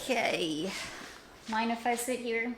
Okay. Mind if I sit here?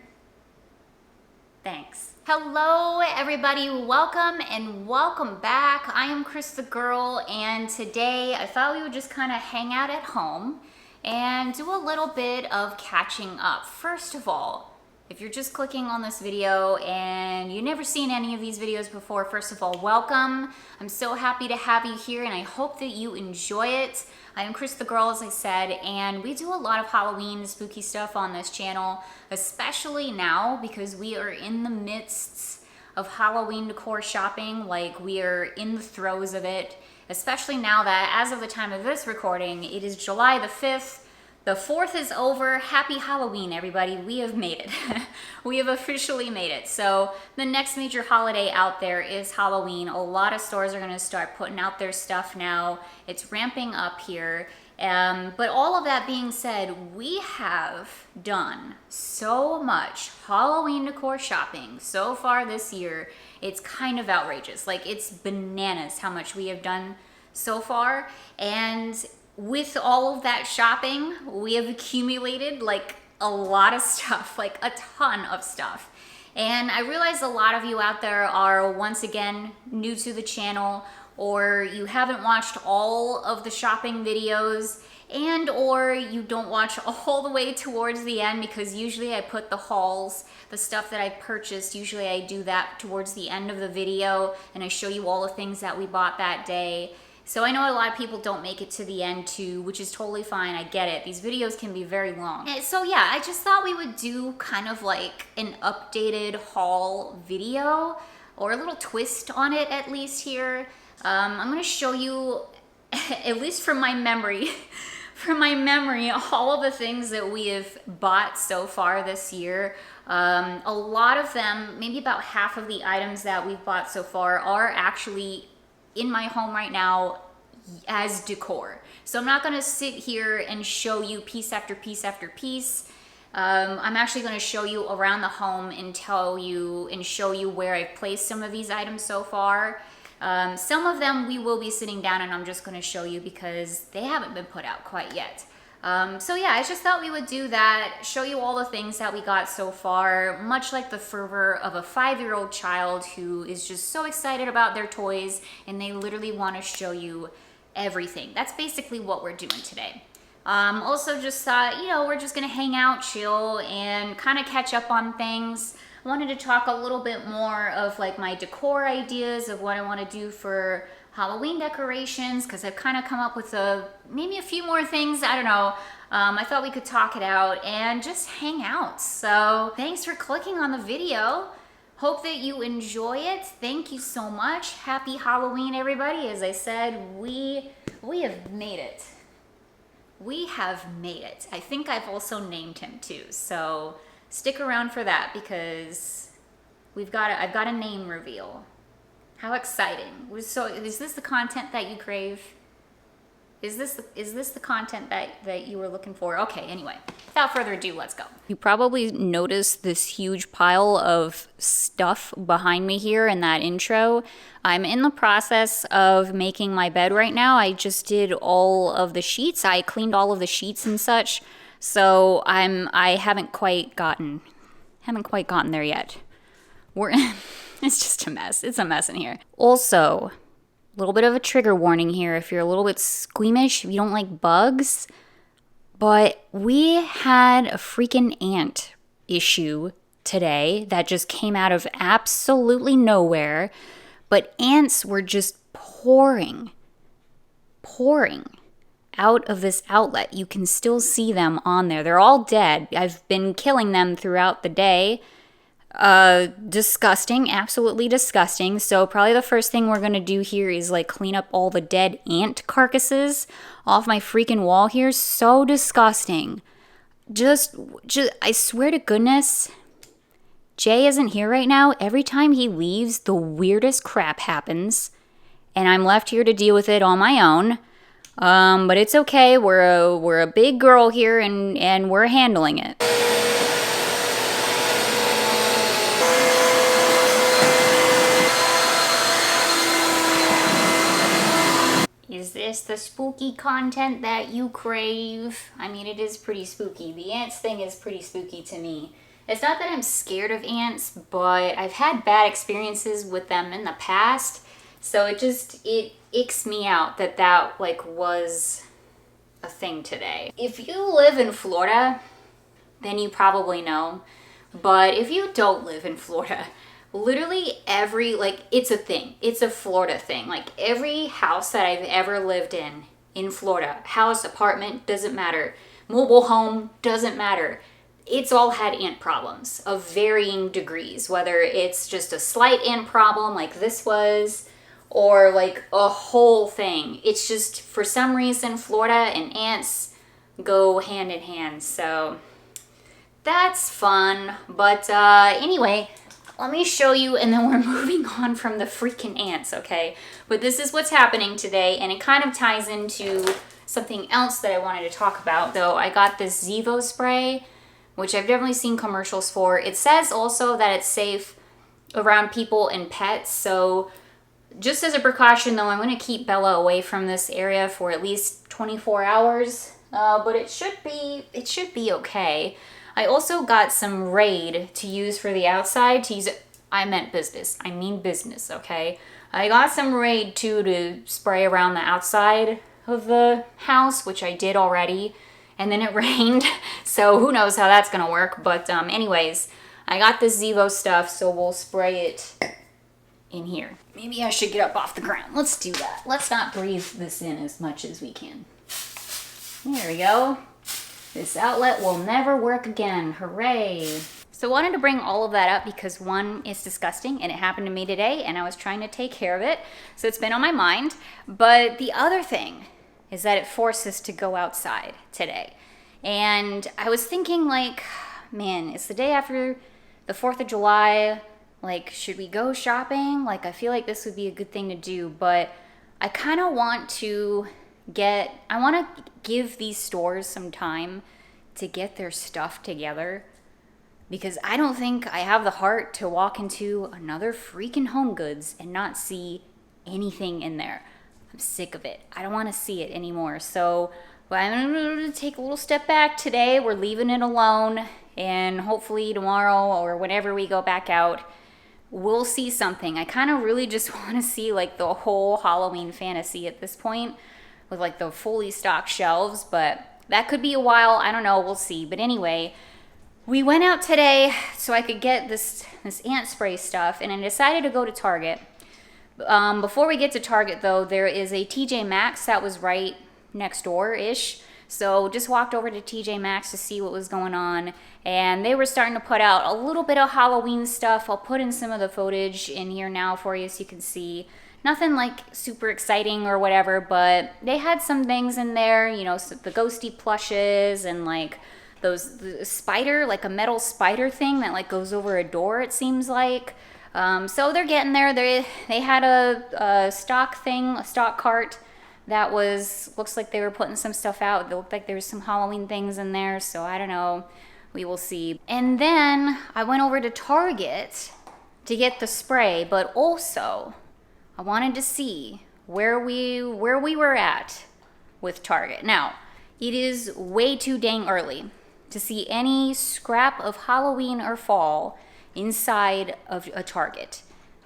Thanks. Hello everybody, welcome and welcome back. I am CrisTheGirl, and today I thought we would just kind of hang out at home and do a little bit of catching up. First of all, if you're just clicking on this video and you've never seen any of these videos before, first of all, welcome. I'm so happy to have you here and I hope that you enjoy it. I am CrisTheGirl, as I said, and we do a lot of Halloween spooky stuff on this channel, especially now because we are in the midst of Halloween decor shopping. Like, we are in the throes of it, especially now that as of the time of this recording, it is July the 5th. The 4th is over. Happy Halloween, everybody. We have made it. We have officially made it. So the next major holiday out there is Halloween. A lot of stores are going to start putting out their stuff now. It's ramping up here. But all of that being said, we have done so much Halloween decor shopping so far this year. It's kind of outrageous. Like, it's bananas how much we have done so far. And with all of that shopping, we have accumulated like a lot of stuff, like a ton of stuff. And I realize a lot of you out there are once again new to the channel, or you haven't watched all of the shopping videos, and or you don't watch all the way towards the end, because usually I put the hauls, the stuff that I purchased, usually I do that towards the end of the video and I show you all the things that we bought that day. So I know a lot of people don't make it to the end too, which is totally fine. I get it. These videos can be very long. And so yeah, I just thought we would do kind of like an updated haul video, or a little twist on it at least here. I'm gonna show you, at least from my memory, all of the things that we have bought so far this year. A lot of them, maybe about half of the items that we've bought so far are actually in my home right now as decor. So I'm not gonna sit here and show you piece after piece after piece. I'm actually gonna show you around the home and tell you and show you where I've placed some of these items so far. Some of them we will be sitting down and I'm just gonna show you because they haven't been put out quite yet. So yeah, I just thought we would do that, show you all the things that we got so far, much like the fervor of a 5-year-old child who is just so excited about their toys and they literally want to show you everything. That's basically what we're doing today. Also just thought, you know, we're just gonna hang out, chill, and kind of catch up on things. I wanted to talk a little bit more of like my decor ideas of what I want to do for Halloween decorations, because I've kind of come up with maybe a few more things. I don't know. I thought we could talk it out and just hang out. So thanks for clicking on the video. Hope that you enjoy it. Thank you so much. Happy Halloween, everybody. As I said, we have made it. We have made it. I think I've also named him too. So stick around for that because I've got a name reveal. How exciting. So is this the content that you crave? Is this the content that you were looking for? Okay, anyway, without further ado, let's go. You probably noticed this huge pile of stuff behind me here in that intro. I'm in the process of making my bed right now. I just did all of the sheets. I cleaned all of the sheets and such. So I haven't quite gotten there yet. It's just a mess. It's a mess in here. Also, a little bit of a trigger warning here if you're a little bit squeamish, if you don't like bugs. But we had a freaking ant issue today that just came out of absolutely nowhere. But ants were just pouring out of this outlet. You can still see them on there. They're all dead. I've been killing them throughout the day. Disgusting, absolutely disgusting. So probably the first thing we're gonna do here is like clean up all the dead ant carcasses off my freaking wall here. So disgusting. Just I swear to goodness, Jay isn't here right now. Every time he leaves, the weirdest crap happens, and I'm left here to deal with it on my own. But it's okay. We're a big girl here, and we're handling it. Is this this the spooky content that you crave? I mean, it is pretty spooky. The ants thing is pretty spooky to me. It's not that I'm scared of ants, but I've had bad experiences with them in the past. So it icks me out that like was a thing today. If you live in Florida, then you probably know. But if you don't live in Florida, literally it's a thing. It's a Florida thing. Like every house that I've ever lived in Florida, house, apartment, doesn't matter. Mobile home, doesn't matter. It's all had ant problems of varying degrees, whether it's just a slight ant problem like this was, or like a whole thing. It's just, for some reason, Florida and ants go hand in hand. So that's fun. But anyway, let me show you, and then we're moving on from the freaking ants, okay? But this is what's happening today, and it kind of ties into something else that I wanted to talk about. Though I got this Zevo spray, which I've definitely seen commercials for. It says also that it's safe around people and pets. So just as a precaution, though, I'm going to keep Bella away from this area for at least 24 hours. But it should be okay. I also got some Raid to use for the outside. I meant business. I mean business, okay? I got some Raid too to spray around the outside of the house, which I did already. And then it rained, so who knows how that's gonna work. But anyways, I got this Zevo stuff, so we'll spray it in here. Maybe I should get up off the ground. Let's do that. Let's not breathe this in as much as we can. There we go. This outlet will never work again. Hooray. So I wanted to bring all of that up because one, it's disgusting and it happened to me today and I was trying to take care of it. So it's been on my mind. But the other thing is that it forced us to go outside today. And I was thinking like, man, it's the day after the 4th of July. Like, should we go shopping? Like, I feel like this would be a good thing to do, but I kind of want to give these stores some time to get their stuff together, because I don't think I have the heart to walk into another freaking Home Goods and not see anything in there. I'm sick of it. I don't want to see it anymore. So I'm going to take a little step back today. We're leaving it alone, and hopefully tomorrow or whenever we go back out, we'll see something. I kind of really just want to see like the whole Halloween fantasy at this point, with like the fully stocked shelves, but that could be a while. I don't know. We'll see. But anyway, we went out today so I could get this ant spray stuff, and I decided to go to Target. Before we get to Target, though, there is a TJ Maxx that was right next door-ish. So just walked over to TJ Maxx to see what was going on, and they were starting to put out a little bit of Halloween stuff. I'll put in some of the footage in here now for you so you can see. Nothing like super exciting or whatever, but they had some things in there, you know, the ghosty plushes and like the spider, like a metal spider thing that like goes over a door, it seems like. So they're getting there. They had a stock cart that looks like they were putting some stuff out. It looked like there was some Halloween things in there, so I don't know. We will see. And then I went over to Target to get the spray, but also I wanted to see where we were at with Target. Now, it is way too dang early to see any scrap of Halloween or fall inside of a Target.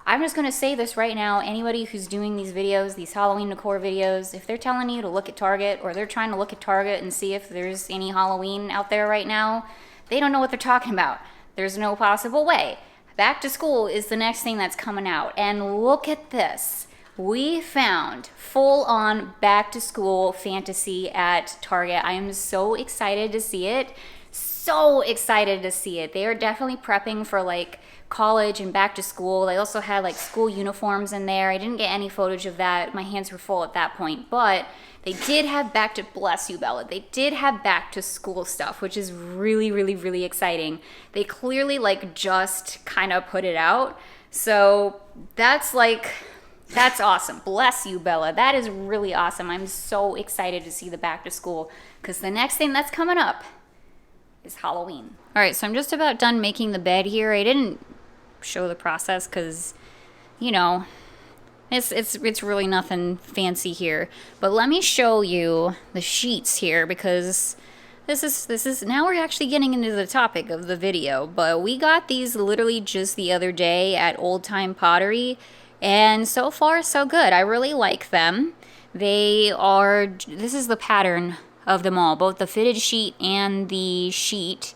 I'm just gonna say this right now. Anybody who's doing these videos, these Halloween decor videos, if they're telling you to look at Target, or they're trying to look at Target and see if there's any Halloween out there right now, they don't know what they're talking about. There's no possible way. Back to school is the next thing that's coming out. And look at this. We found full-on back-to-school fantasy at Target. I am so excited to see it. So excited to see it. They are definitely prepping for like college and back to school. They also had like school uniforms in there. I didn't get any footage of that. My hands were full at that point. But they did have bless you, Bella. They did have back to school stuff, which is really, really, really exciting. They clearly like just kind of put it out. So that's awesome. Bless you, Bella. That is really awesome. I'm so excited to see the back to school, because the next thing that's coming up is Halloween. All right, so I'm just about done making the bed here. I didn't show the process because, you know, It's really nothing fancy here. But let me show you the sheets here, because this is now we're actually getting into the topic of the video. But we got these literally just the other day at Old Time Pottery, and so far so good. I really like them. This is the pattern of them all, both the fitted sheet and the sheet.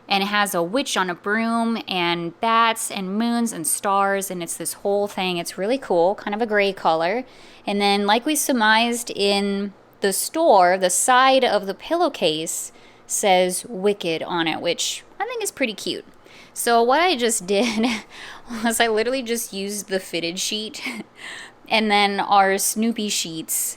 And it has a witch on a broom and bats and moons and stars, and it's this whole thing. It's really cool, kind of a gray color. And then, like we surmised in the store, the side of the pillowcase says Wicked on it, which I think is pretty cute. So what I just did was I literally just used the fitted sheet and then our Snoopy sheets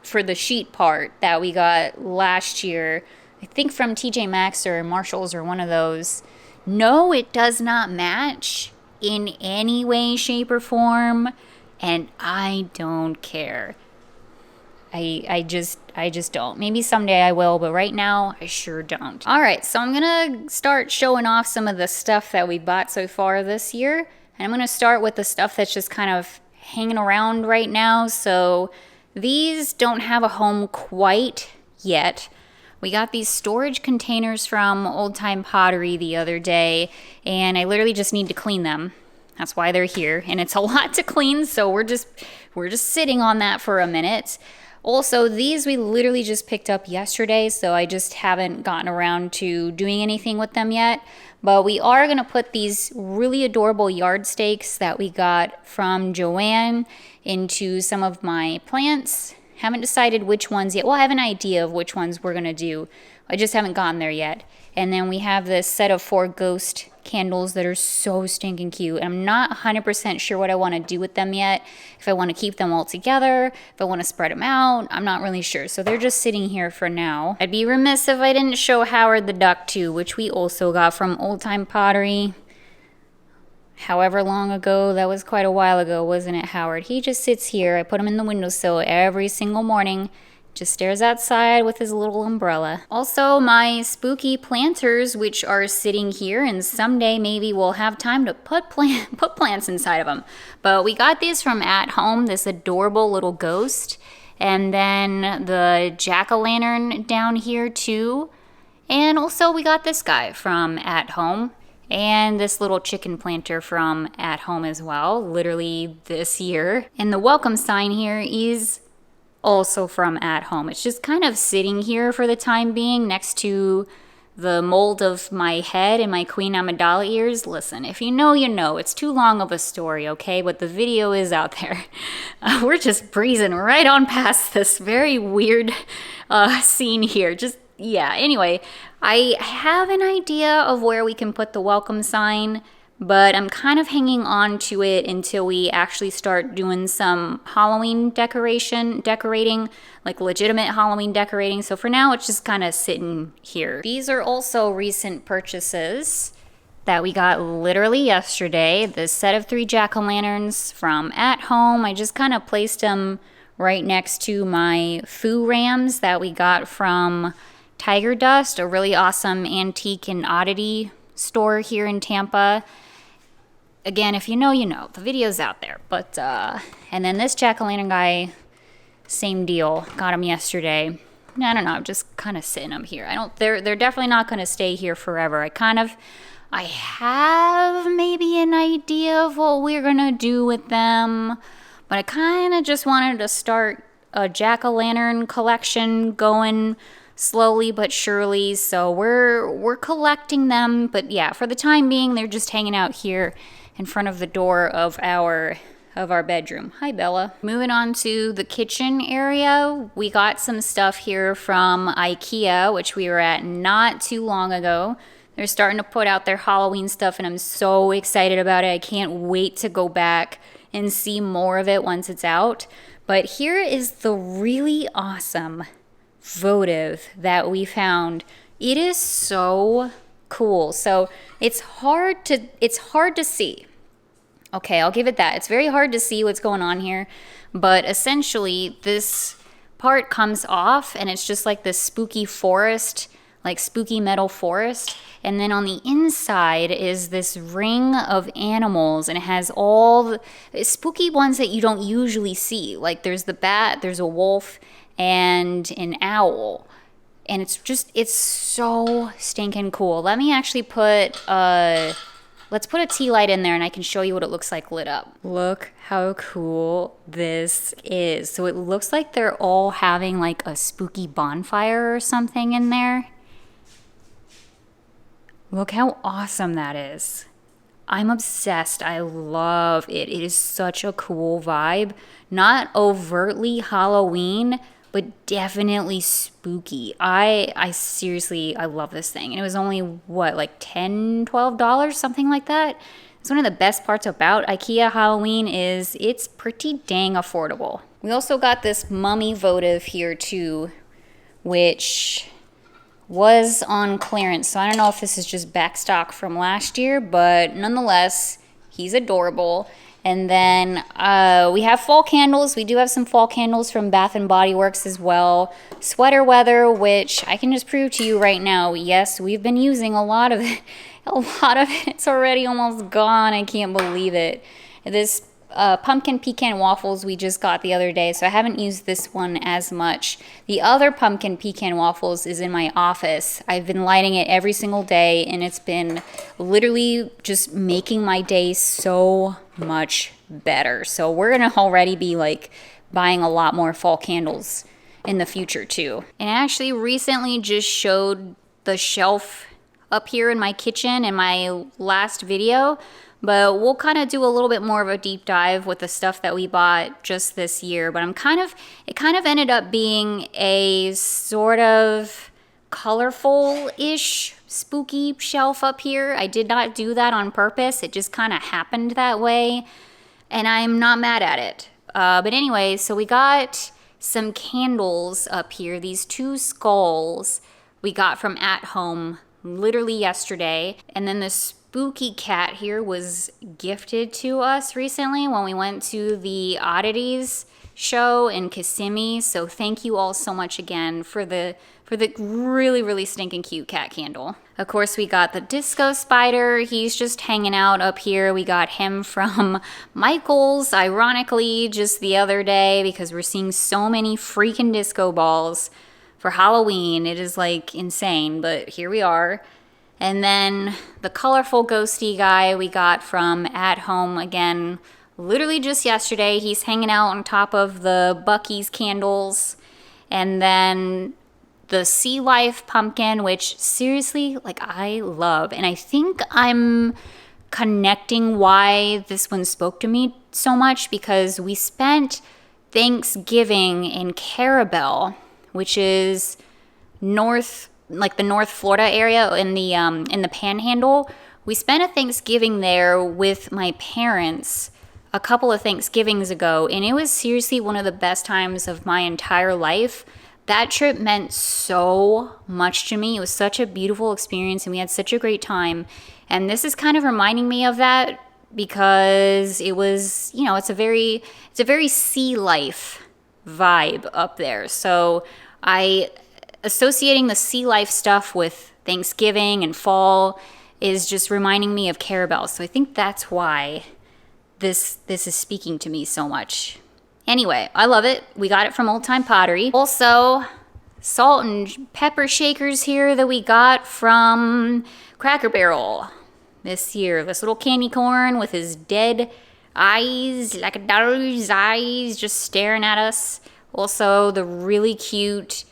for the sheet part that we got last year, I think from TJ Maxx or Marshall's or one of those. No, it does not match in any way, shape, or form, and I don't care. I just don't. Maybe someday I will, but right now I sure don't. All right, so I'm gonna start showing off some of the stuff that we bought so far this year, and I'm gonna start with the stuff that's just kind of hanging around right now. So these don't have a home quite yet. We got these storage containers from Old Time Pottery the other day, and I literally just need to clean them. That's why they're here, and it's a lot to clean, so we're just sitting on that for a minute. Also, these we literally just picked up yesterday, so I just haven't gotten around to doing anything with them yet. But we are going to put these really adorable yard stakes that we got from Joanne into some of my plants. Haven't decided which ones yet. Well, I have an idea of which ones we're going to do. I just haven't gotten there yet. And then we have this set of 4 ghost candles that are so stinking cute. I'm not 100% sure what I want to do with them yet. If I want to keep them all together, if I want to spread them out, I'm not really sure. So they're just sitting here for now. I'd be remiss if I didn't show Howard the Duck too, which we also got from Old Time Pottery. However long ago, that was quite a while ago, wasn't it, Howard? He just sits here. I put him in the windowsill every single morning. Just stares outside with his little umbrella. Also, my spooky planters, which are sitting here, and someday maybe we'll have time to put plants inside of them. But we got these from At Home, this adorable little ghost. And then the Jackal Lantern down here too. And also we got this guy from At Home. And this little chicken planter from At Home as well, literally this year. And the welcome sign here is also from At Home. It's just kind of sitting here for the time being next to the mold of my head and my Queen Amidala ears. Listen, if you know, you know. It's too long of a story, okay? But the video is out there. We're just breezing right on past this very weird scene here. Yeah, anyway, I have an idea of where we can put the welcome sign, but I'm kind of hanging on to it until we actually start doing some Halloween decorating, like legitimate Halloween decorating. So for now, it's just kind of sitting here. These are also recent purchases that we got literally yesterday. The set of 3 Jackal Lanterns from At Home. I just kind of placed them right next to my foo rams that we got from Tiger Dust, a really awesome antique and oddity store here in Tampa. Again, if you know, you know. The video's out there. But, and then this jack-o'-lantern guy, same deal. Got him yesterday. I don't know, just kind of sitting them here. They're definitely not going to stay here forever. I have maybe an idea of what we're going to do with them. But I kind of just wanted to start a jack-o'-lantern collection going slowly but surely, so we're collecting them. But yeah, for the time being, they're just hanging out here in front of the door of our bedroom. Hi, Bella. Moving on to the kitchen area, we got some stuff here from IKEA, which we were at not too long ago. They're starting to put out their Halloween stuff, and I'm so excited about it. I can't wait to go back and see more of it once it's out. But here is the really awesome votive that we found. It is so cool. So it's hard to see. Okay, I'll give it that. It's very hard to see what's going on here, but essentially this part comes off and it's just like this spooky forest like spooky metal forest. And then on the inside is this ring of animals, and it has all the spooky ones that you don't usually see. Like there's the bat, there's a wolf, and an owl. And it's so stinking cool. Let me actually let's put a tea light in there and I can show you what it looks like lit up. Look how cool this is. So it looks like they're all having like a spooky bonfire or something in there. Look how awesome that is. I'm obsessed. I love it. It is such a cool vibe. Not overtly Halloween, but definitely spooky. I seriously, I love this thing. And it was only, what, like $10, $12, something like that? It's one of the best parts about IKEA Halloween is it's pretty dang affordable. We also got this mummy votive here too, which was on clearance. So I don't know if this is just back stock from last year, but nonetheless, he's adorable. And then we have fall candles. We do have some fall candles from Bath & Body Works as well. Sweater weather, which I can just prove to you right now, yes, we've been using a lot of it. A lot of it's already almost gone. I can't believe it. This pumpkin pecan waffles we just got the other day, so I haven't used this one as much. The other pumpkin pecan waffles is in my office. I've been lighting it every single day, and it's been literally just making my day so much better. So we're gonna already be like buying a lot more fall candles in the future too. And I actually recently just showed the shelf up here in my kitchen in my last video, but we'll kind of do a little bit more of a deep dive with the stuff that we bought just this year. But it kind of ended up being a sort of colorful-ish spooky shelf up here. I did not do that on purpose. It just kind of happened that way, and I'm not mad at it. But anyway, so we got some candles up here. These 2 skulls we got from At Home literally yesterday, and then this spooky cat here was gifted to us recently when we went to the Oddities show in Kissimmee. So thank you all so much again for the really, really stinking cute cat candle. Of course, we got the disco spider. He's just hanging out up here. We got him from Michael's, ironically, just the other day because we're seeing so many freaking disco balls for Halloween. It is like insane, but here we are. And then the colorful ghosty guy we got from At Home again, literally just yesterday. He's hanging out on top of the Buc-ee's candles. And then the Sea Life pumpkin, which seriously, like, I love. And I think I'm connecting why this one spoke to me so much because we spent Thanksgiving in Carabel, which is the North Florida area in the Panhandle. We spent a Thanksgiving there with my parents a couple of Thanksgivings ago, and it was seriously one of the best times of my entire life. That trip meant so much to me. It was such a beautiful experience, and we had such a great time. And this is kind of reminding me of that because it was, it's a very sea life vibe up there. So associating the sea life stuff with Thanksgiving and fall is just reminding me of Carabel. So I think that's why this is speaking to me so much. Anyway, I love it. We got it from Old Time Pottery. Also, salt and pepper shakers here that we got from Cracker Barrel this year. This little candy corn with his dead eyes, like a dollar's eyes, just staring at us. Also, the really cute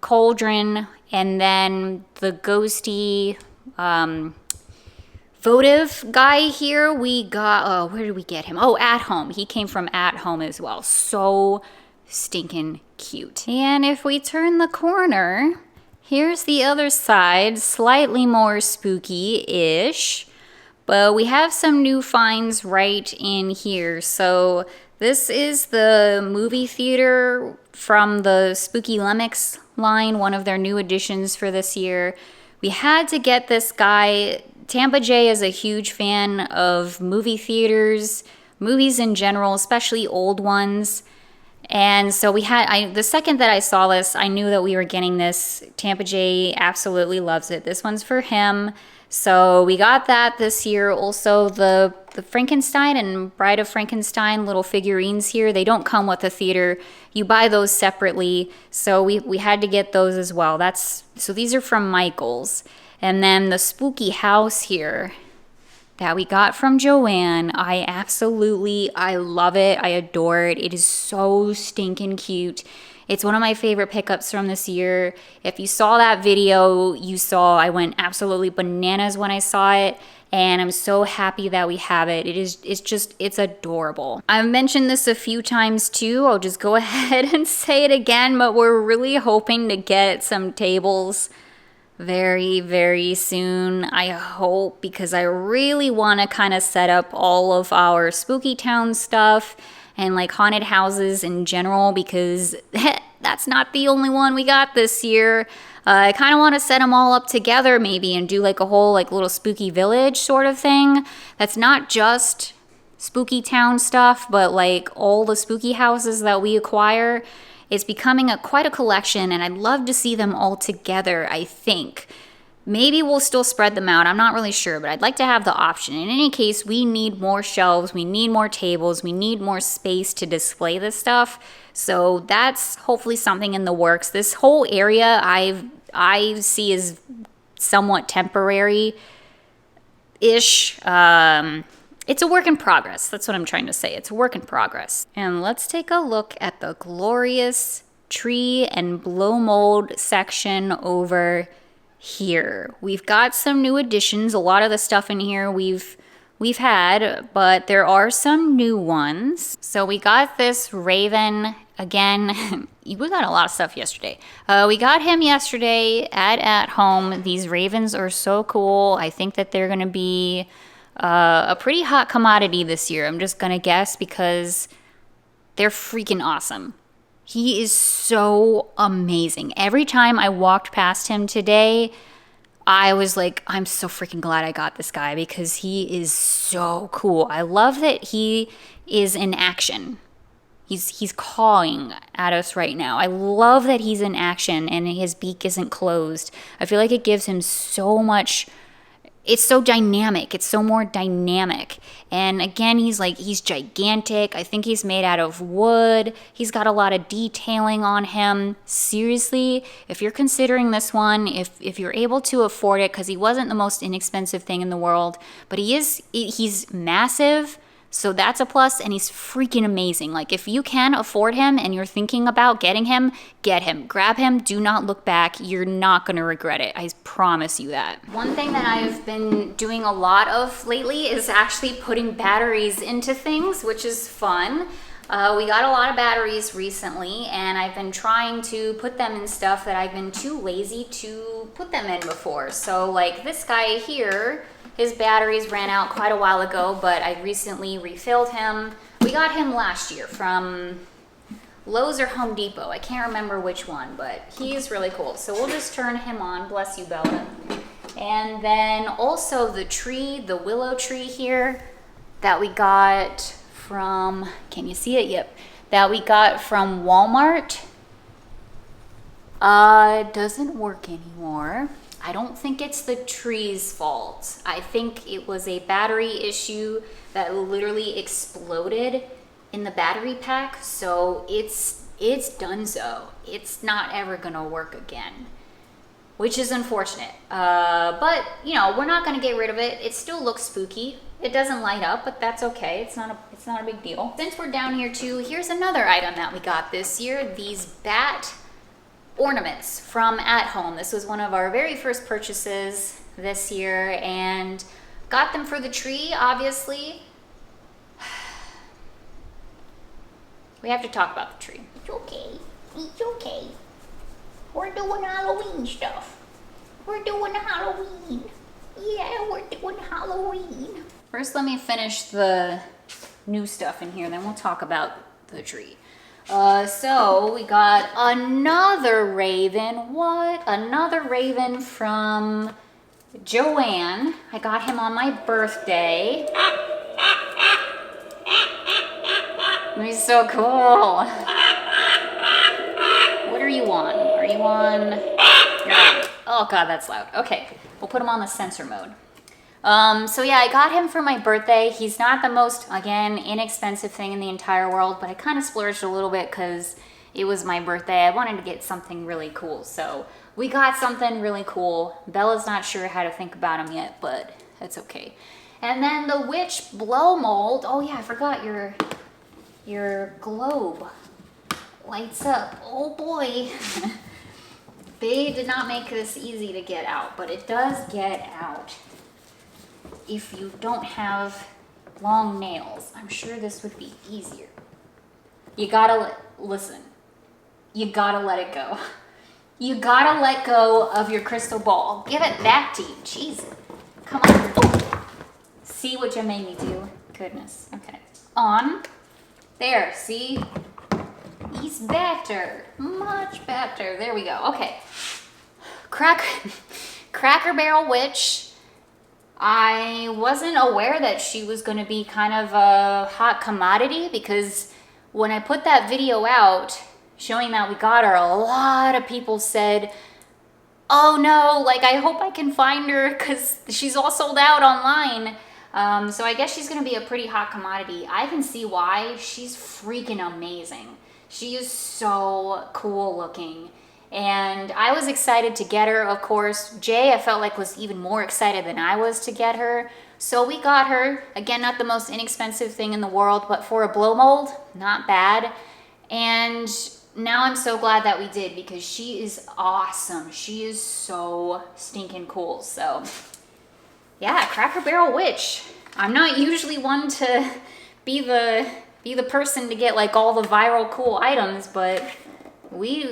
cauldron, and then the ghosty votive guy here we got. Where did we get him? At Home. He came from At Home as well. So stinking cute. And if we turn the corner, here's the other side, slightly more spooky-ish, but we have some new finds right in here. So this is the movie theater from the Spooky Lemix line, one of their new additions for this year. We had to get this guy. Tampa Jay is a huge fan of movie theaters, movies in general, especially old ones. And so the second that I saw this, I knew that we were getting this. Tampa Jay absolutely loves it. This one's for him. So we got that this year. Also, the Frankenstein and Bride of Frankenstein little figurines here, they don't come with the theater. You buy those separately. So we had to get those as well. So these are from Michael's. And then the spooky house here that we got from Joanne, I love it. I adore it. It is so stinking cute. It's one of my favorite pickups from this year. If you saw that video, you saw I went absolutely bananas when I saw it. And I'm so happy that we have it. It's adorable. I've mentioned this a few times too. I'll just go ahead and say it again, but we're really hoping to get some tables very, very soon, I hope, because I really want to kind of set up all of our spooky town stuff and like haunted houses in general, because that's not the only one we got this year. I kind of want to set them all up together maybe and do like a whole like little spooky village sort of thing. That's not just spooky town stuff, but like all the spooky houses that we acquire. It's becoming quite a collection, and I'd love to see them all together, I think. Maybe we'll still spread them out. I'm not really sure, but I'd like to have the option. In any case, we need more shelves. We need more tables. We need more space to display this stuff. So that's hopefully something in the works. This whole area I see as somewhat temporary-ish. It's a work in progress. That's what I'm trying to say. It's a work in progress. And let's take a look at the glorious tree and blow mold section over here. We've got some new additions. A lot of the stuff in here we've had, but there are some new ones. So we got this Raven again. We got a lot of stuff yesterday. We got him yesterday at home. These Ravens are so cool. I think that they're gonna be a pretty hot commodity this year. I'm just gonna guess because they're freaking awesome. He is so amazing. Every time I walked past him today, I was like, I'm so freaking glad I got this guy because he is so cool. I love that he is in action. He's cawing at us right now. I love that he's in action and his beak isn't closed. I feel like it gives him so much. It's so dynamic. It's so more dynamic. And again, he's gigantic. I think he's made out of wood. He's got a lot of detailing on him. Seriously, if you're considering this one, if you're able to afford it, because he wasn't the most inexpensive thing in the world, but he's massive. So that's a plus, and he's freaking amazing. Like, if you can afford him and you're thinking about getting him, get him. Grab him. Do not look back. You're not going to regret it. I promise you that. One thing that I've been doing a lot of lately is actually putting batteries into things, which is fun. We got a lot of batteries recently, and I've been trying to put them in stuff that I've been too lazy to put them in before. So, like this guy here, his batteries ran out quite a while ago, but I recently refilled him. We got him last year from Lowe's or Home Depot. I can't remember which one, but he's really cool. So we'll just turn him on. Bless you, Bella. And then also the tree, the willow tree here that we got from, can you see it? Yep. That we got from Walmart. Doesn't work anymore. I don't think it's the tree's fault. I think it was a battery issue that literally exploded in the battery pack. So it's donezo. It's not ever gonna work again, which is unfortunate. But you know, we're not gonna get rid of it. It still looks spooky. It doesn't light up, but that's okay. It's not a big deal. Since we're down here too, here's another item that we got this year. These bat ornaments from At Home. This was one of our very first purchases this year, and got them for the tree, obviously. We have to talk about the tree. It's okay. It's okay. We're doing Halloween stuff. We're doing Halloween. Yeah, we're doing Halloween. First, let me finish the new stuff in here, then we'll talk about the tree. So we got another raven. What? Another raven from Joanne. I got him on my birthday. He's so cool. you on? You're on. Oh God, that's loud. Okay, we'll put him on the sensor mode. So yeah, I got him for my birthday. He's not the most, again, inexpensive thing in the entire world, but I kind of splurged a little bit because it was my birthday. I wanted to get something really cool, so we got something really cool. Bella's not sure how to think about him yet, but that's okay. And then the witch blow mold. Oh yeah, I forgot your globe lights up. Oh boy. They did not make this easy to get out, but it does get out if you don't have long nails. I'm sure this would be easier. You gotta listen. You gotta let it go. You gotta let go of your crystal ball. Give it back to you. Jeez. Come on. Oh. See what you made me do? Goodness. Okay. On. There. See? He's better. Much better. There we go. Okay. Cracker Barrel Witch. I wasn't aware that she was going to be kind of a hot commodity because when I put that video out showing that we got her, a lot of people said, oh no, like I hope I can find her because she's all sold out online. So I guess she's going to be a pretty hot commodity. I can see why. She's freaking amazing. She is so cool looking. And I was excited to get her, of course. Jay, I felt like, was even more excited than I was to get her. So we got her. Again, not the most inexpensive thing in the world, but for a blow mold, not bad. And now I'm so glad that we did because she is awesome. She is so stinking cool. So yeah, Cracker Barrel Witch. I'm not usually one to be the person to get like all the viral cool items, but we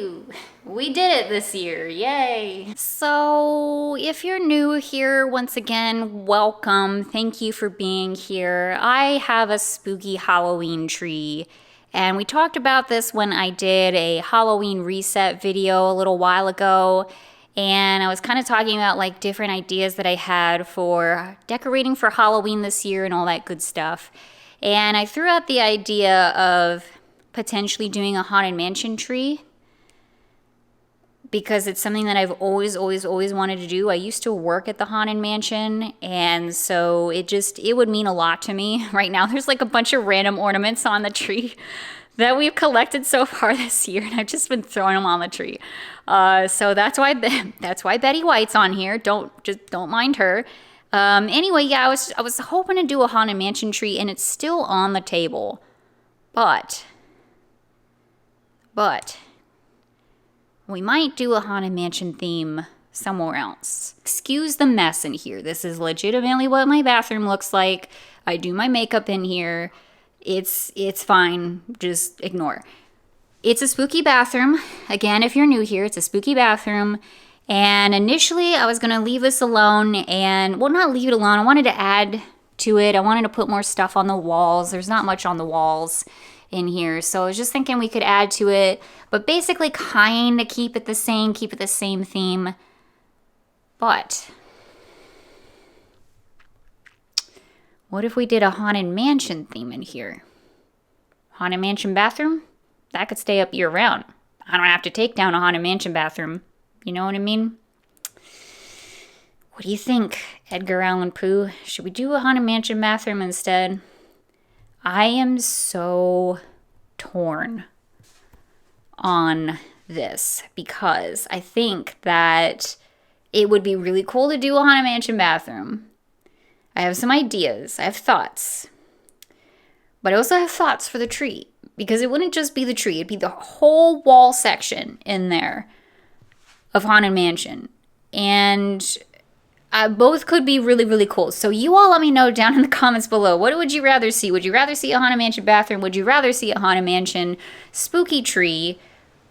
did it this year. Yay. So if you're new here, once again, welcome. Thank you for being here. I have a spooky Halloween tree, and we talked about this when I did a Halloween reset video a little while ago. And I was kind of talking about like different ideas that I had for decorating for Halloween this year and all that good stuff. And I threw out the idea of potentially doing a Haunted Mansion tree because it's something that I've always wanted to do. I used to work at the Haunted Mansion, and so it would mean a lot to me. Right now there's like a bunch of random ornaments on the tree that we've collected so far this year, and I've just been throwing them on the tree. So that's why Betty White's on here. Don't mind her. Anyway, yeah, I was hoping to do a Haunted Mansion tree, and it's still on the table. But we might do a Haunted Mansion theme somewhere else. Excuse the mess in here. This is legitimately what my bathroom looks like. I do my makeup in here. It's fine. Just ignore. It's a spooky bathroom. Again, if you're new here, it's a spooky bathroom. And initially, I was going to leave this alone and, well, not leave it alone. I wanted to add to it. I wanted to put more stuff on the walls. There's not much on the walls in here. So I was just thinking we could add to it, but basically kind of keep it the same theme. But what if we did a Haunted Mansion theme in here? Haunted Mansion bathroom? That could stay up year round. I don't have to take down a Haunted Mansion bathroom. You know what I mean? What do you think, Edgar Allan Poe? Should we do a Haunted Mansion bathroom instead? I am so torn on this because I think that it would be really cool to do a Haunted Mansion bathroom. I have some ideas. I have thoughts. But I also have thoughts for the tree because it wouldn't just be the tree. It'd be the whole wall section in there of Haunted Mansion. And both could be really cool. So you all let me know down in the comments below. What would you rather see? Would you rather see a Haunted Mansion bathroom? Would you rather see a Haunted Mansion spooky tree?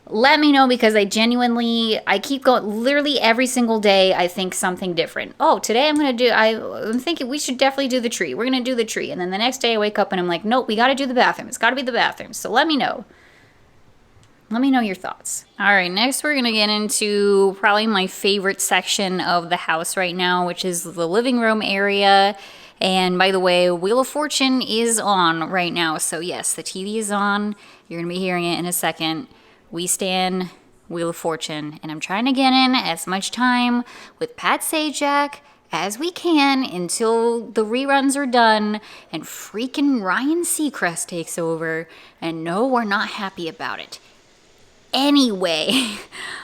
Let me know because I keep going, literally every single day I think something different. Oh, today I'm thinking we should definitely do the tree. We're going to do the tree. And then the next day I wake up and I'm like, nope, we got to do the bathroom. It's got to be the bathroom. So let me know. Let me know your thoughts. All right, next we're gonna get into probably my favorite section of the house right now, which is the living room area. And by the way, Wheel of Fortune is on right now. So yes, the TV is on. You're gonna be hearing it in a second. We stand Wheel of Fortune, and I'm trying to get in as much time with Pat Sajak as we can until the reruns are done and freaking Ryan Seacrest takes over. And no, we're not happy about it. Anyway,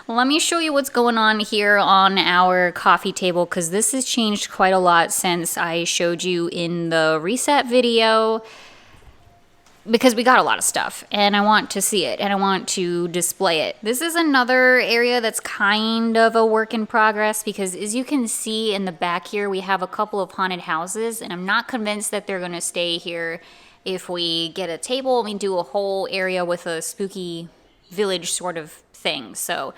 let me show you what's going on here on our coffee table, because this has changed quite a lot since I showed you in the reset video, because we got a lot of stuff and I want to see it and I want to display it. This is another area that's kind of a work in progress, because as you can see in the back here, we have a couple of haunted houses, and I'm not convinced that they're going to stay here. If we get a table, we do a whole area with a spooky village sort of thing. So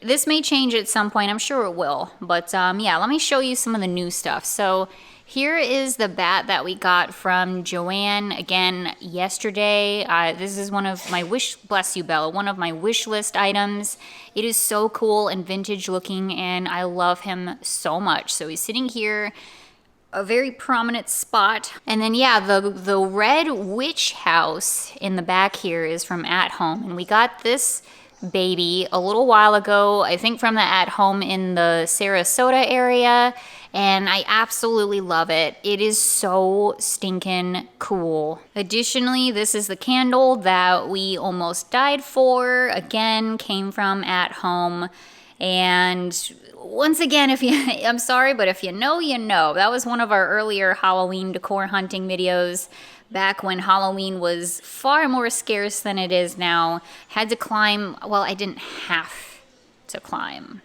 this may change at some point. I'm sure it will. But yeah, let me show you some of the new stuff. So here is the bat that we got from Joanne again yesterday. This is one of my bless you, Bella, one of my wish list items. It is so cool and vintage looking, and I love him so much. So he's sitting here, a very prominent spot. And then yeah, the red witch house in the back here is from At Home, and we got this baby a little while ago, I think from the At Home in the Sarasota area, and I absolutely love it. It is so stinking cool. Additionally, this is the candle that we almost died for. Again, came from At Home. And once again, I'm sorry, but if you know, you know. That was one of our earlier Halloween decor hunting videos back when Halloween was far more scarce than it is now. Had to climb, well, I didn't have to climb.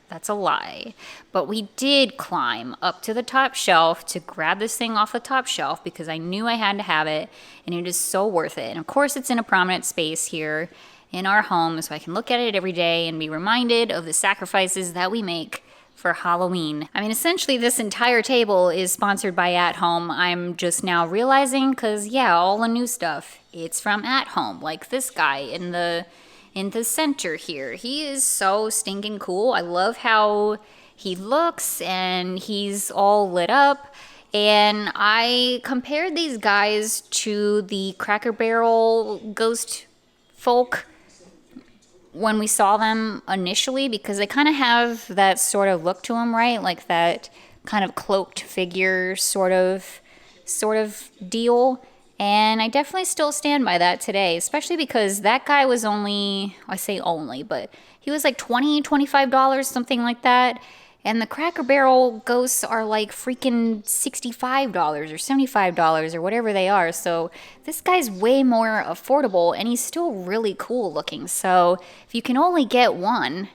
That's a lie. But we did climb up to the top shelf to grab this thing off the top shelf because I knew I had to have it, and it is so worth it. And of course, it's in a prominent space here in our home, so I can look at it every day and be reminded of the sacrifices that we make for Halloween. I mean, essentially this entire table is sponsored by At Home. I'm just now realizing, because yeah, all the new stuff, it's from At Home. Like this guy in the center here. He is so stinking cool. I love how he looks, and he's all lit up. And I compared these guys to the Cracker Barrel ghost folk when we saw them initially, because they kind of have that sort of look to them, right? Like that kind of cloaked figure sort of deal. And I definitely still stand by that today, especially because that guy was only, I say only, but he was like $20, $25, something like that. And the Cracker Barrel ghosts are like freaking $65 or $75 or whatever they are. So this guy's way more affordable, and he's still really cool looking. So if you can only get one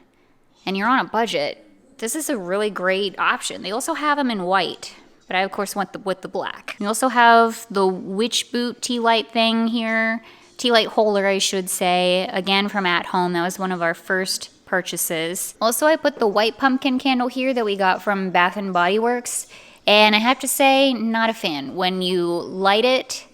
and you're on a budget, this is a really great option. They also have them in white, but I of course went with the black. We also have the witch boot tea light thing here. Tea light holder, I should say, again from At Home. That was one of our first purchases. Also, I put the white pumpkin candle here that we got from Bath and Body Works, and I have to say, not a fan. When you light it,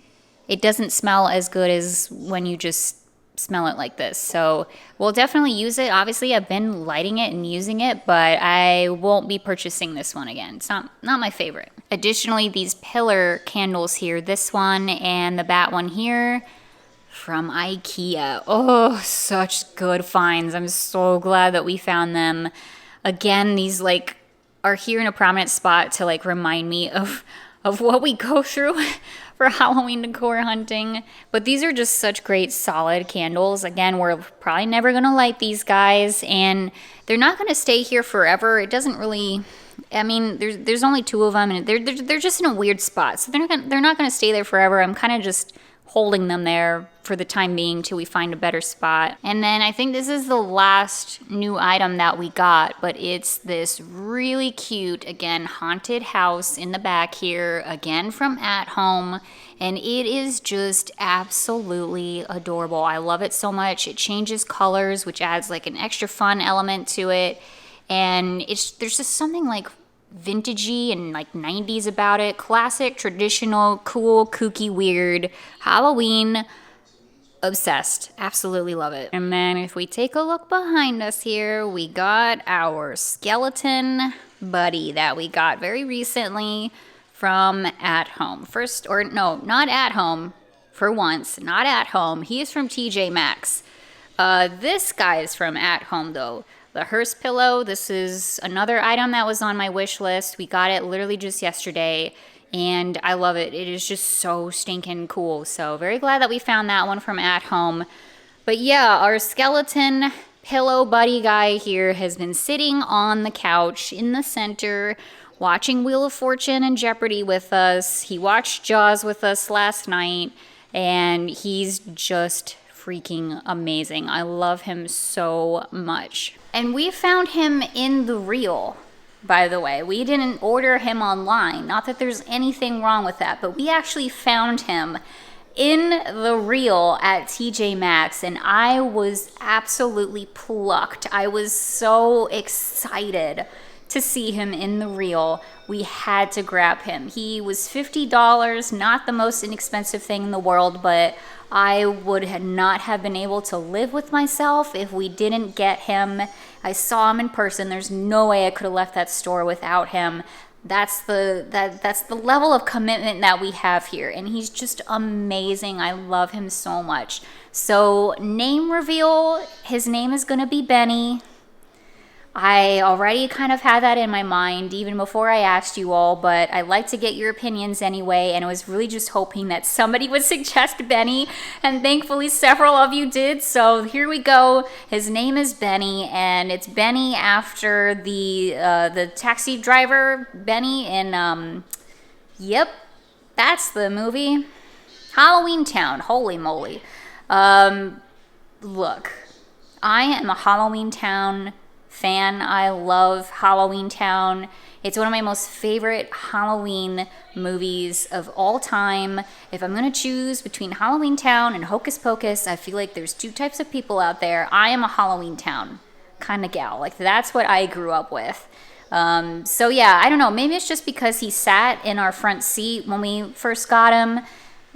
it doesn't smell as good as when you just smell it like this. So we'll definitely use it. Obviously, I've been lighting it and using it, but I won't be purchasing this one again. It's not my favorite. Additionally, these pillar candles here, this one and the bat one here, from IKEA. Oh, such good finds. I'm so glad that we found them. Again, these like are here in a prominent spot to like remind me of what we go through for Halloween decor hunting. But these are just such great solid candles. Again, we're probably never gonna light these guys, and they're not gonna stay here forever. It doesn't really, I mean, there's only two of them, and they're just in a weird spot. So they're not gonna stay there forever. I'm kind of just holding them there for the time being till we find a better spot. And then I think this is the last new item that we got, but it's this really cute, again, haunted house in the back here, again from At Home, and it is just absolutely adorable. I love it so much. It changes colors, which adds like an extra fun element to it, and there's just something like vintagey and like 90s about it. Classic, traditional, cool, kooky, weird, Halloween, obsessed. Absolutely love it. And then if we take a look behind us here, we got our skeleton buddy that we got very recently from At Home. Not At Home for once, not At Home. He is from TJ Maxx. This guy is from At Home, though. The hearse pillow. This is another item that was on my wish list. We got it literally just yesterday, and I love it. It is just so stinking cool. So very glad that we found that one from At Home. But yeah, our skeleton pillow buddy guy here has been sitting on the couch in the center, watching Wheel of Fortune and Jeopardy with us. He watched Jaws with us last night, and he's just freaking amazing. I love him so much. And we found him in the reel, by the way. We didn't order him online. Not that there's anything wrong with that, but we actually found him in the reel at TJ Maxx, and I was absolutely plucked. I was so excited to see him in the reel. We had to grab him. He was $50, not the most inexpensive thing in the world, but I would not have been able to live with myself if we didn't get him. I saw him in person. There's no way I could have left that store without him. That's the level of commitment that we have here, and he's just amazing. I love him so much. So name reveal, his name is gonna be Benny. I already kind of had that in my mind even before I asked you all, but I like to get your opinions anyway, and I was really just hoping that somebody would suggest Benny, and thankfully several of you did, so here we go. His name is Benny, and it's Benny after the taxi driver, Benny in, yep, that's the movie. Halloween Town, holy moly. Look, I am a Halloween Town fan. I love Halloween Town. It's one of my most favorite Halloween movies of all time. If I'm going to choose between Halloween Town and Hocus Pocus, I feel like there's two types of people out there. I am a Halloween Town kind of gal. Like, that's what I grew up with. So yeah, I don't know. Maybe it's just because he sat in our front seat when we first got him,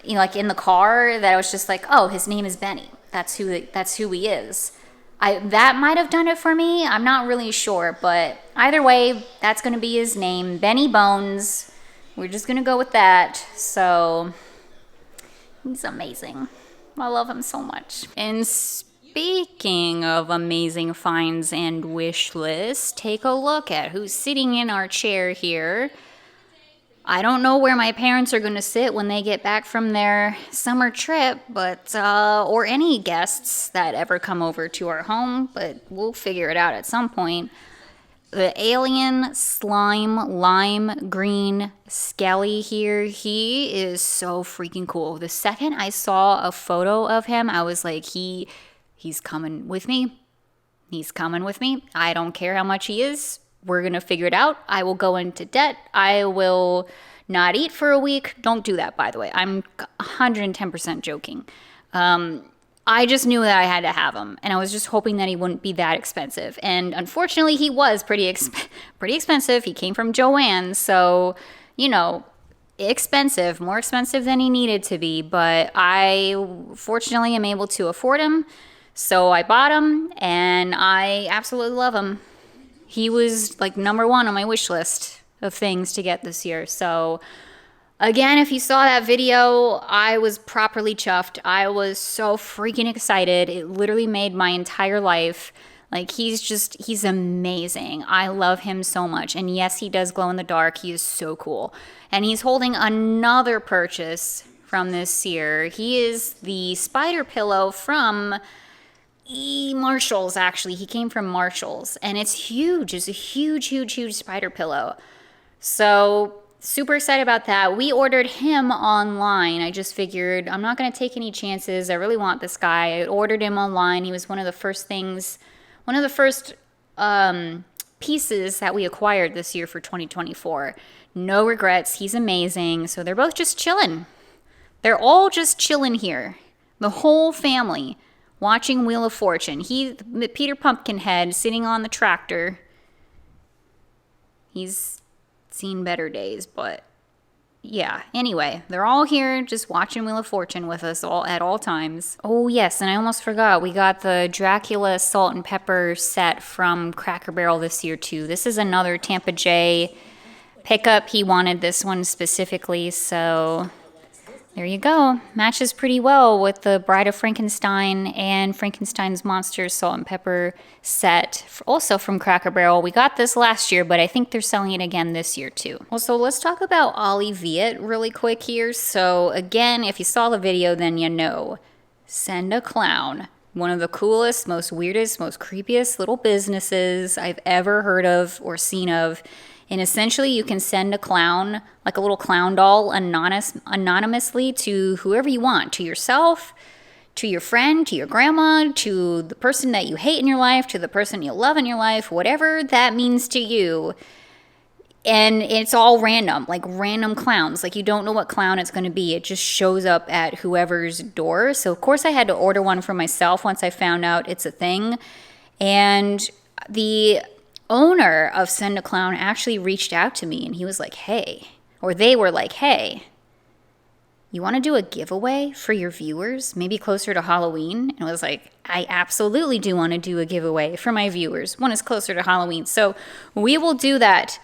you know, like in the car, that I was just like, oh, his name is Benny. That's who he is. That might have done it for me. I'm not really sure, but either way, that's going to be his name, Benny Bones. We're just going to go with that. So he's amazing. I love him so much. And speaking of amazing finds and wish lists, take a look at who's sitting in our chair here. I don't know where my parents are going to sit when they get back from their summer trip, but or any guests that ever come over to our home, but we'll figure it out at some point. The alien slime lime green skelly here, he is so freaking cool. The second I saw a photo of him, I was like, he's coming with me. He's coming with me. I don't care how much he is. We're going to figure it out. I will go into debt. I will not eat for a week. Don't do that, by the way. I'm 110% joking. I just knew that I had to have him, and I was just hoping that he wouldn't be that expensive. And unfortunately, he was pretty expensive. He came from Joann's, so, you know, expensive, more expensive than he needed to be. But I, fortunately, am able to afford him, so I bought him, and I absolutely love him. He was like number one on my wish list of things to get this year. So again, if you saw that video, I was properly chuffed. I was so freaking excited. It literally made my entire life. Like, he's amazing. I love him so much. And yes, he does glow in the dark. He is so cool. And he's holding another purchase from this year. He is the spider pillow from Marshall's, actually. He came from Marshall's, and it's huge. It's a huge spider pillow. So super excited about that. We ordered him online. I just figured I'm not going to take any chances. I really want this guy. I ordered him online. He was one of the first pieces that we acquired this year for 2024. No regrets. He's amazing. So they're both just chilling. They're all just chilling here. The whole family. Watching Wheel of Fortune. Peter Pumpkinhead sitting on the tractor. He's seen better days, but yeah. Anyway, they're all here just watching Wheel of Fortune with us all at all times. Oh yes, and I almost forgot. We got the Dracula salt and pepper set from Cracker Barrel this year too. This is another Tampa Jay pickup. He wanted this one specifically, so There you go. Matches pretty well with the Bride of Frankenstein and Frankenstein's Monsters Salt and Pepper set, also from Cracker Barrel. We got this last year, but I think they're selling it again this year too. Well, so let's talk about Ollie Viet really quick here. So again, if you saw the video, then you know. Send a clown. One of the coolest, most weirdest, most creepiest little businesses I've ever heard of or seen of. And essentially you can send a clown, like a little clown doll, anonymously to whoever you want, to yourself, to your friend, to your grandma, to the person that you hate in your life, to the person you love in your life, whatever that means to you. And it's all random, like random clowns. Like you don't know what clown it's going to be. It just shows up at whoever's door. So of course I had to order one for myself once I found out it's a thing. And the owner of Send a Clown actually reached out to me and he was like, hey, or they were like, hey, you want to do a giveaway for your viewers, maybe closer to Halloween? And I was like, I absolutely do want to do a giveaway for my viewers when it's closer to Halloween. So we will do that,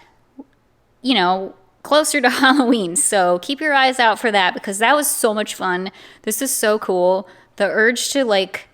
you know, closer to Halloween. So keep your eyes out for that because that was so much fun. This is so cool. The urge to like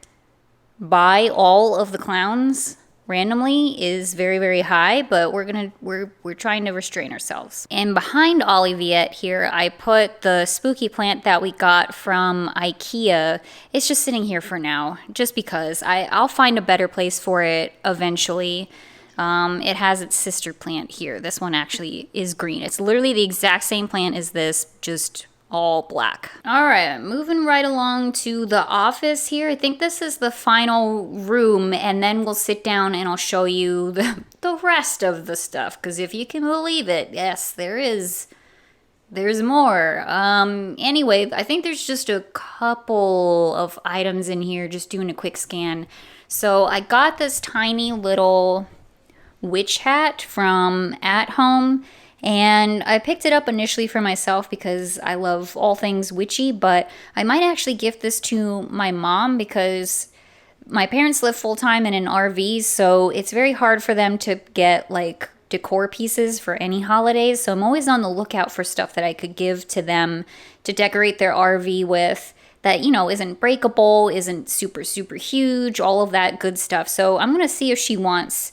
buy all of the clowns randomly is very, very high, but we're trying to restrain ourselves. And behind Ollie Viet here, I put the spooky plant that we got from IKEA. It's just sitting here for now, just because I'll find a better place for it eventually. It has its sister plant here. This one actually is green. It's literally the exact same plant as this, just all black. All right, moving right along to the office here. I think this is the final room, and then we'll sit down and I'll show you the rest of the stuff. Because if you can believe it, yes, there's more. Anyway, I think there's just a couple of items in here, just doing a quick scan. So I got this tiny little witch hat from At Home. And I picked it up initially for myself because I love all things witchy, but I might actually gift this to my mom because my parents live full-time in an RV, so it's very hard for them to get like decor pieces for any holidays. So I'm always on the lookout for stuff that I could give to them to decorate their RV with that, you know, isn't breakable, isn't super, super huge, all of that good stuff. So I'm going to see if she wants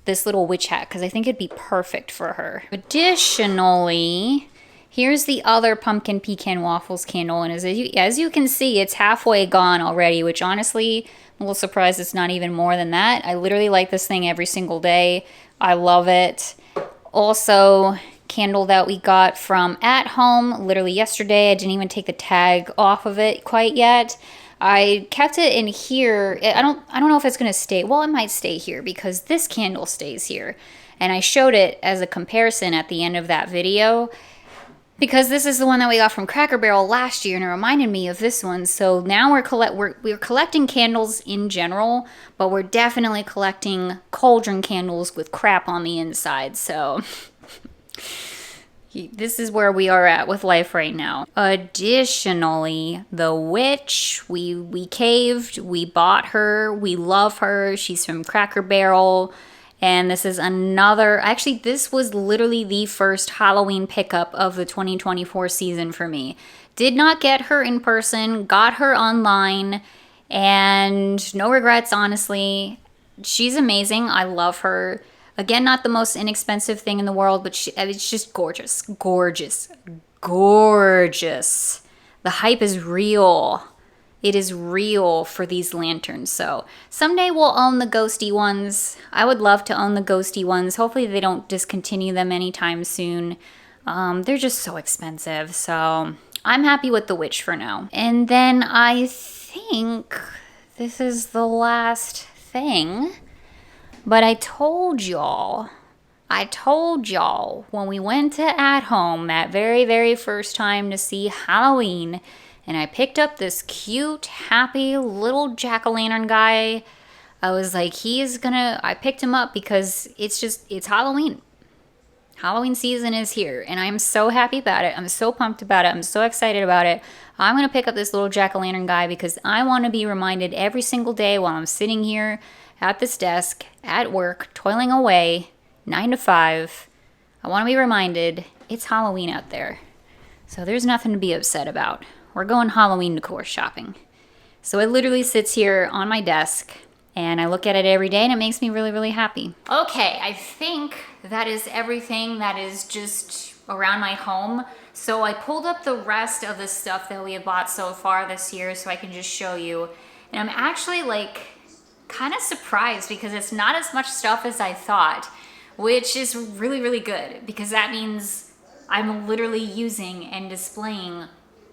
this little witch hat because I think it'd be perfect for her. Additionally, here's the other pumpkin pecan waffles candle, and as you can see, it's halfway gone already, which honestly, I'm a little surprised it's not even more than that. I literally light this thing every single day. I love it. Also, candle that we got from At Home literally yesterday. I didn't even take the tag off of it quite yet. I kept it in here. I don't know if it's going to stay. Well, it might stay here because this candle stays here. And I showed it as a comparison at the end of that video because this is the one that we got from Cracker Barrel last year and it reminded me of this one. So now we're collecting candles in general, but we're definitely collecting cauldron candles with crap on the inside. So this is where we are at with life right now. Additionally, the witch, we caved, we bought her, we love her. She's from Cracker Barrel. And this is another, actually this was literally the first Halloween pickup of the 2024 season for me. Did not get her in person, got her online, and no regrets, honestly. She's amazing, I love her. Again, not the most inexpensive thing in the world, but it's just gorgeous. Gorgeous. Gorgeous. The hype is real. It is real for these lanterns. So someday we'll own the ghosty ones. I would love to own the ghosty ones. Hopefully they don't discontinue them anytime soon. They're just so expensive. So I'm happy with the witch for now. And then I think this is the last thing. But I told y'all when we went to At Home that very, very first time to see Halloween, and I picked up this cute, happy little jack-o'-lantern guy. I was like, I picked him up because it's Halloween. Halloween season is here, and I'm so happy about it. I'm so pumped about it. I'm so excited about it. I'm going to pick up this little jack-o'-lantern guy because I want to be reminded every single day while I'm sitting here at this desk, at work, toiling away, 9 to 5. I want to be reminded it's Halloween out there. So there's nothing to be upset about. we're going Halloween decor shopping. So it literally sits here on my desk and I look at it every day and it makes me really, really happy. Okay, I think that is everything that is just around my home. So I pulled up the rest of the stuff that we have bought so far this year so I can just show you. And I'm actually like kind of surprised because it's not as much stuff as I thought, which is really, really good because that means I'm literally using and displaying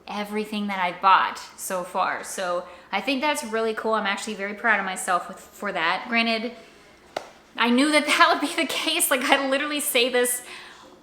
everything that I've bought so far. So I think that's really cool. I'm actually very proud of myself for that. Granted, I knew that that would be the case. Like I literally say this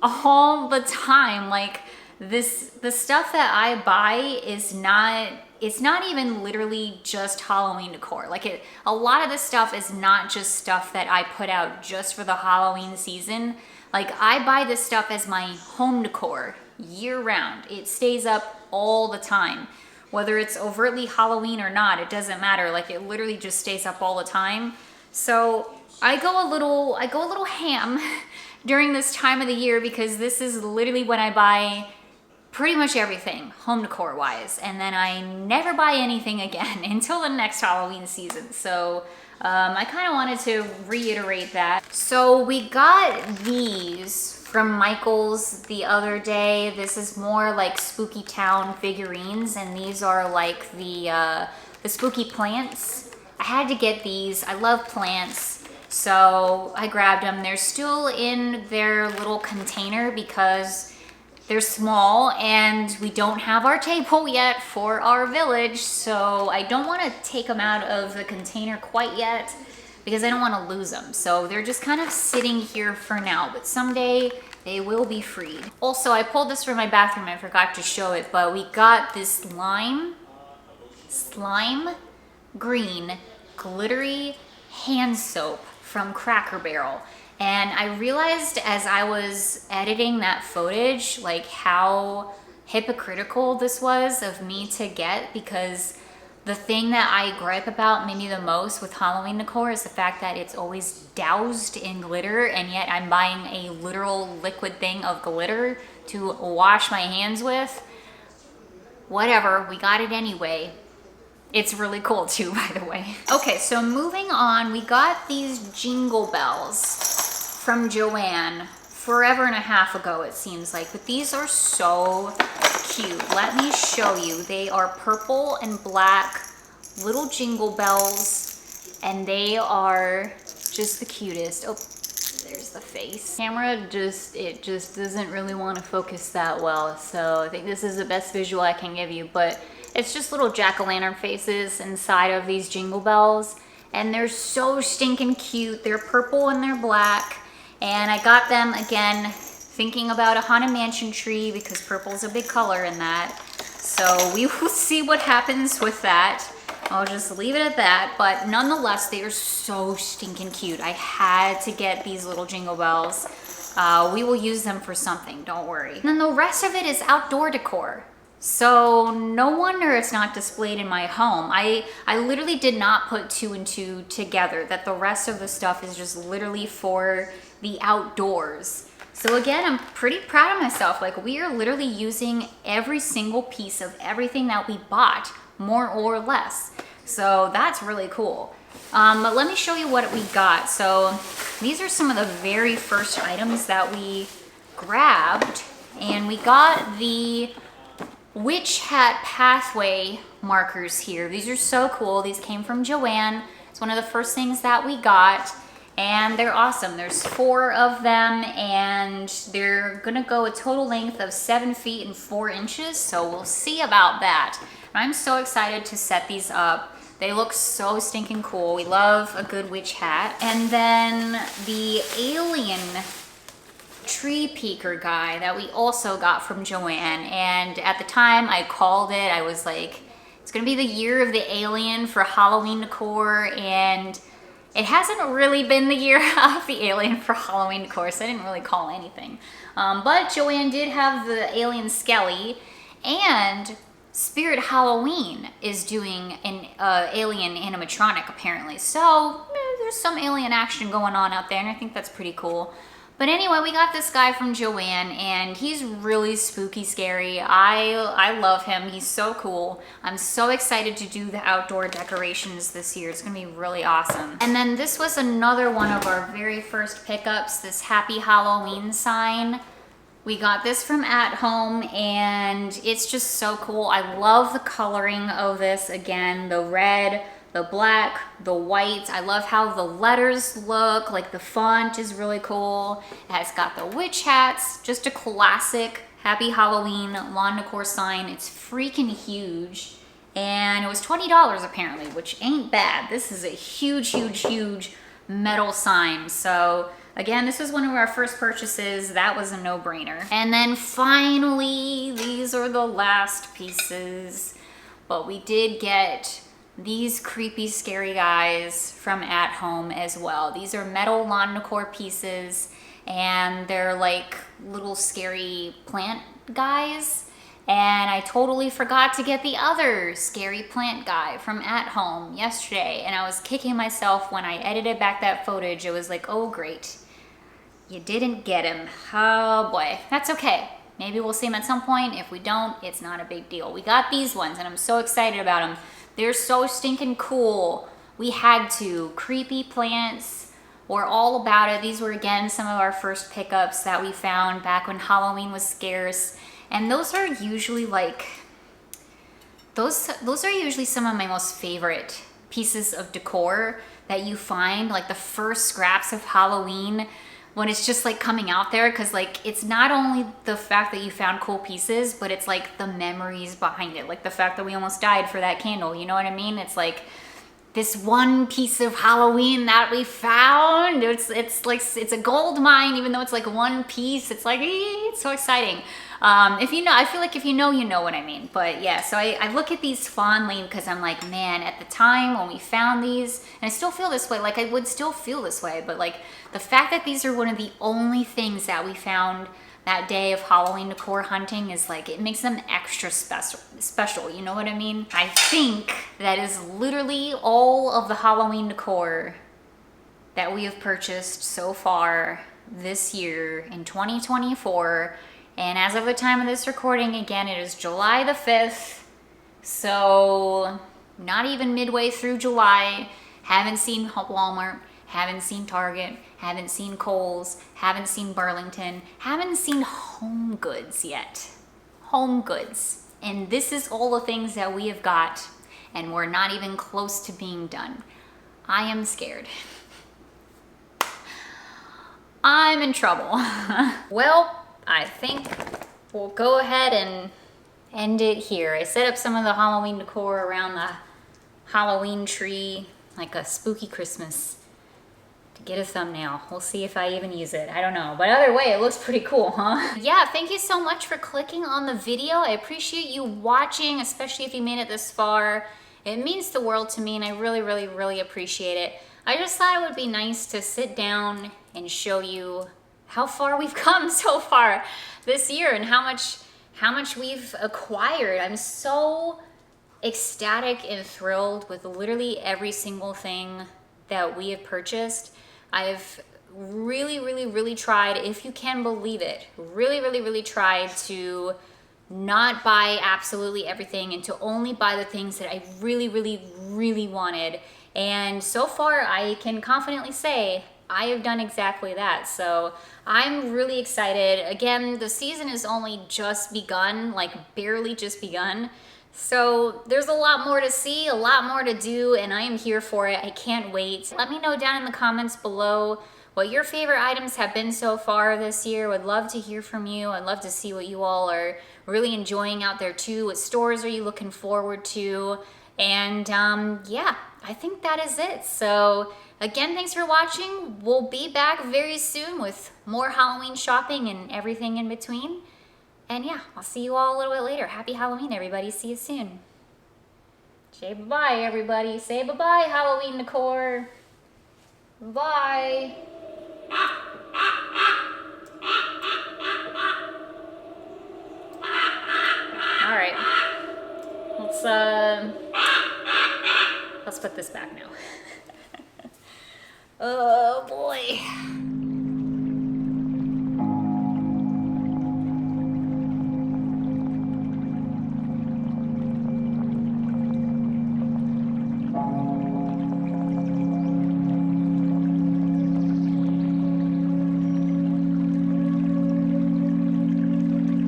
all the time. Like the stuff that I buy is not, it's not even literally just Halloween decor. Like a lot of this stuff is not just stuff that I put out just for the Halloween season. Like I buy this stuff as my home decor year round. It stays up all the time. Whether it's overtly Halloween or not, it doesn't matter. Like it literally just stays up all the time. So I go a little ham during this time of the year because this is literally when I buy pretty much everything home decor wise. And then I never buy anything again until the next Halloween season. So I kind of wanted to reiterate that. So we got these from Michael's the other day. This is more like Spooky Town figurines, and these are like the spooky plants. I had to get these. I love plants, so I grabbed them. They're still in their little container because they're small and we don't have our table yet for our village, so I don't want to take them out of the container quite yet because I don't want to lose them. So they're just kind of sitting here for now, but someday they will be freed. Also, I pulled this from my bathroom. I forgot to show it, but we got this slime green glittery hand soap from Cracker Barrel. And I realized as I was editing that footage, like how hypocritical this was of me to get, because the thing that I gripe about maybe the most with Halloween decor is the fact that it's always doused in glitter, and yet I'm buying a literal liquid thing of glitter to wash my hands with. Whatever, we got it anyway. It's really cool too, by the way. Okay, so moving on, we got these jingle bells from Joann forever and a half ago, it seems like, but these are so cute. Let me show you. They are purple and black little jingle bells, and they are just the cutest. Oh, there's the face. Camera just doesn't really want to focus that well, so I think this is the best visual I can give you, but it's just little jack-o'-lantern faces inside of these jingle bells, and they're so stinking cute. They're purple and they're black, and I got them again thinking about a Haunted Mansion tree because purple is a big color in that. So we will see what happens with that. I'll just leave it at that, but nonetheless, they are so stinking cute. I had to get these little jingle bells. We will use them for something, don't worry. And then the rest of it is outdoor decor. So no wonder it's not displayed in my home. I literally did not put two and two together, that the rest of the stuff is just literally for the outdoors. So again, I'm pretty proud of myself. Like, we are literally using every single piece of everything that we bought, more or less. So that's really cool. But let me show you what we got. So these are some of the very first items that we grabbed, and we got the witch hat pathway markers here. These are so cool. These came from Joann. It's one of the first things that we got, and they're awesome. There's 4 of them, and they're gonna go a total length of 7 feet and 4 inches, so we'll see about that. I'm so excited to set these up. They look so stinking cool. We love a good witch hat. And then the alien tree peeker guy that we also got from Joann, and at the time I called it. I was like, it's gonna be the year of the alien for Halloween decor, and it hasn't really been the year of the alien for Halloween decor, so I didn't really call anything. But Joann did have the alien skelly, and Spirit Halloween is doing an alien animatronic apparently, so there's some alien action going on out there, and I think that's pretty cool. But anyway, we got this guy from Joann, and he's really spooky scary. I love him. He's so cool. I'm so excited to do the outdoor decorations this year. It's gonna be really awesome. And then this was another one of our very first pickups, this Happy Halloween sign. We got this from At Home, and it's just so cool. I love the coloring of this. Again, the red, the black, the white. I love how the letters look, like the font is really cool. It has got the witch hats, just a classic Happy Halloween lawn decor sign. It's freaking huge. And it was $20 apparently, which ain't bad. This is a huge, huge, huge metal sign. So again, this was one of our first purchases. That was a no-brainer. And then finally, these are the last pieces. But we did get these creepy, scary guys from At Home as well. These are metal lawn decor pieces, and they're like little scary plant guys. And I totally forgot to get the other scary plant guy from At Home yesterday, and I was kicking myself when I edited back that footage. It was like, oh great, you didn't get him. Oh boy, that's okay. Maybe we'll see him at some point. If we don't, it's not a big deal. We got these ones, and I'm so excited about them. They're so stinking cool. We had to. Creepy plants. We're all about it. These were, again, some of our first pickups that we found back when Halloween was scarce. And those are usually like, those are usually some of my most favorite pieces of decor that you find, like the first scraps of Halloween when it's just like coming out there, because like it's not only the fact that you found cool pieces, but it's like the memories behind it, like the fact that we almost died for that candle, you know what I mean? It's like this one piece of Halloween that we found. It's like it's a gold mine, even though it's like one piece. It's like it's so exciting. If you know, I feel like if you know what I mean. But yeah, so I look at these fondly because I'm like, man, at the time when we found these, and I still feel this way, like I would still feel this way, but like the fact that these are one of the only things that we found that day of Halloween decor hunting is like, it makes them extra special, you know what I mean? I think that is literally all of the Halloween decor that we have purchased so far this year in 2024. And as of the time of this recording, again, it is July the 5th. So not even midway through July. Haven't seen Walmart, haven't seen Target, haven't seen Kohl's, haven't seen Burlington, haven't seen Home Goods yet. Home Goods. And this is all the things that we have got, and we're not even close to being done. I am scared. I'm in trouble. Well, I think we'll go ahead and end it here. I set up some of the Halloween decor around the Halloween tree, like a spooky Christmas, to get a thumbnail. We'll see if I even use it. I don't know. But either way, it looks pretty cool, huh? Yeah, thank you so much for clicking on the video. I appreciate you watching, especially if you made it this far. It means the world to me, and I really, really, really appreciate it. I just thought it would be nice to sit down and show you how far we've come so far this year and how much we've acquired. I'm so ecstatic and thrilled with literally every single thing that we have purchased. I've really, really, really tried, if you can believe it, really, really, really tried to not buy absolutely everything and to only buy the things that I really, really, really wanted. And so far, I can confidently say I have done exactly that. So I'm really excited. Again, the season has only just begun, like barely just begun. So there's a lot more to see, a lot more to do, and I am here for it. I can't wait. Let me know down in the comments below what your favorite items have been so far this year. Would love to hear from you. I'd love to see what you all are really enjoying out there too. What stores are you looking forward to? And yeah, I think that is it. So again, thanks for watching. We'll be back very soon with more Halloween shopping and everything in between. And yeah, I'll see you all a little bit later. Happy Halloween, everybody. See you soon. Say bye-bye, everybody. Say bye-bye, Halloween decor. Bye. All right. Let's put this back now. Oh boy.